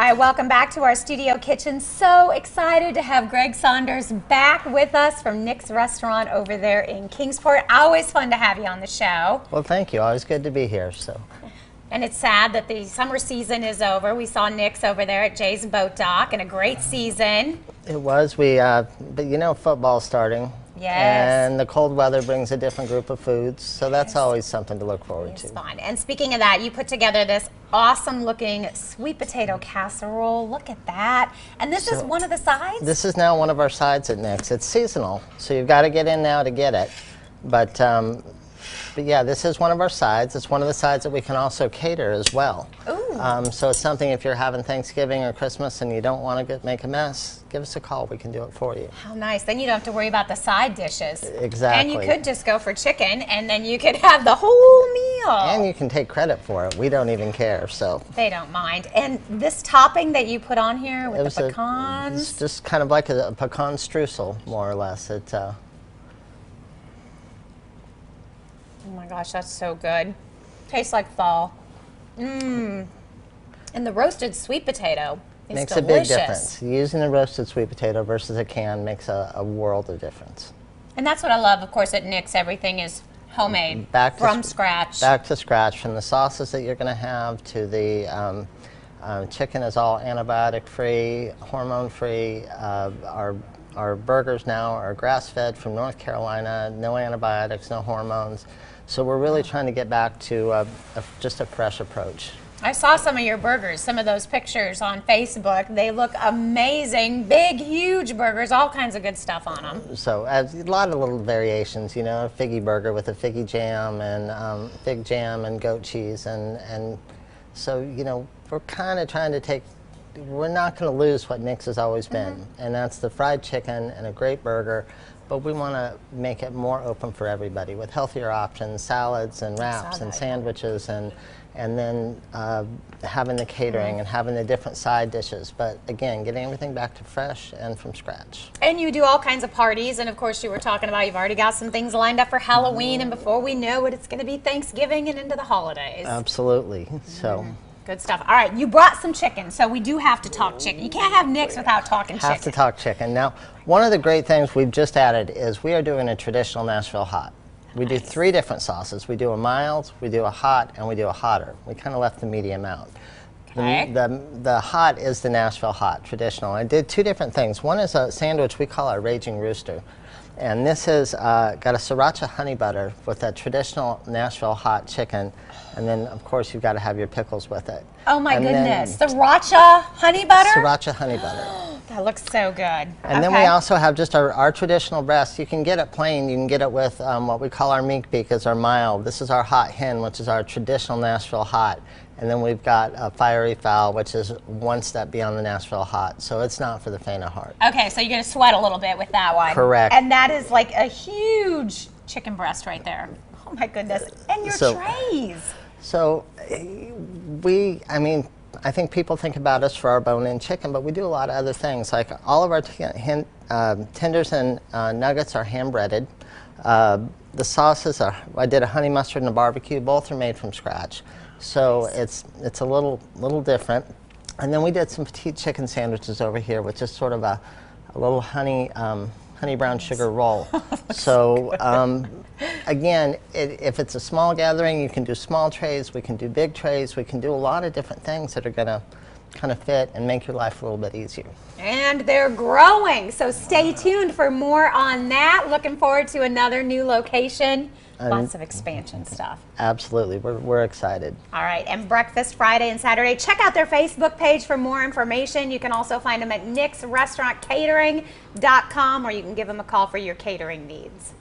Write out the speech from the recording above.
All right, welcome back to our studio kitchen. So excited to have Greg Saunders back with us from Nick's Restaurant over there in Kingsport. Always fun to have you on the show. Well, thank you. Always good to be here. And it's sad that the summer season is over. We saw Nick's over there at Jay's Boat Dock and a great season. It was. But you know, football's starting. Yes. And the cold weather brings a different group of foods, so that's always something to look forward to. It's fun. And speaking of that, you put together this awesome looking sweet potato casserole. Look at that. And this is one of the sides? This is now one of our sides at Nick's. It's seasonal, so you've got to get in now to get it. But yeah, this is one of our sides. It's one of the sides that we can also cater as well. Ooh. So it's something, if you're having Thanksgiving or Christmas and you don't want to make a mess, give us a call. We can do it for you. How nice. Then you don't have to worry about the side dishes. Exactly. And you could just go for chicken, and then you could have the whole meal. And you can take credit for it. We don't even care, so. They don't mind. And this topping that you put on here with the pecans? It's just kind of like a pecan streusel, more or less. Oh my gosh, that's so good. Tastes like fall. Mmm. And the roasted sweet potato is makes delicious. a big difference. Using the roasted sweet potato versus a can makes a world of difference. And that's what I love, of course, at Nick's. Everything is homemade, from scratch. Back to scratch, from the sauces that you're going to have to the chicken is all antibiotic-free, hormone-free. Our burgers now are grass-fed from North Carolina, no antibiotics, no hormones. So we're really trying to get back to just a fresh approach. I saw some of your burgers, some of those pictures on Facebook. They look amazing, big, huge burgers, all kinds of good stuff on them. So a lot of little variations, you know, a figgy burger with a figgy jam and fig jam and goat cheese. And so, you know, we're kind of trying to take, we're not going to lose what Nick's has always been, and that's the fried chicken and a great burger. But we want to make it more open for everybody with healthier options, salads and wraps and sandwiches, and then having the catering and having the different side dishes. But again, getting everything back to fresh and from scratch. And you do all kinds of parties, and of course you were talking about you've already got some things lined up for Halloween, and before we know it, it's going to be Thanksgiving and into the holidays. Absolutely. So. Good stuff. All right, you brought some chicken, so we do have to talk chicken. You can't have Nick's without talking chicken. Have to talk chicken. Now, one of the great things we've just added is we are doing a traditional Nashville hot. We do 3 different sauces. We do a mild, we do a hot, and we do a hotter. We kind of left the medium out. Okay. The hot is the Nashville hot, traditional. I did 2 different things. One is a sandwich we call our Raging Rooster. And this has got a sriracha honey butter with a traditional Nashville hot chicken. And then, of course, you've got to have your pickles with it. Oh, my goodness. Sriracha honey butter? Sriracha honey butter. That looks so good. And then we also have just our traditional breast. You can get it plain. You can get it with what we call our meat beak, is our mild. This is our hot hen, which is our traditional Nashville hot. And then we've got a fiery fowl, which is one step beyond the Nashville hot. So it's not for the faint of heart. Okay, so you're going to sweat a little bit with that one. Correct. And that is like a huge chicken breast right there. Oh my goodness. And your trays. So I think people think about us for our bone-in chicken, but we do a lot of other things. Like all of our tenders and nuggets are hand-breaded. The sauces I did a honey mustard and a barbecue. Both are made from scratch. So it's a little different. And then we did some petite chicken sandwiches over here with just sort of a little honey brown sugar roll. So again, if it's a small gathering, you can do small trays, we can do big trays, we can do a lot of different things that are going to kind of fit and make your life a little bit easier. And they're growing, so stay tuned for more on that. Looking forward to another new location. Lots of expansion stuff. Absolutely. We're excited. All right. And breakfast Friday and Saturday. Check out their Facebook page for more information. You can also find them at nicksrestaurantcatering.com, or you can give them a call for your catering needs.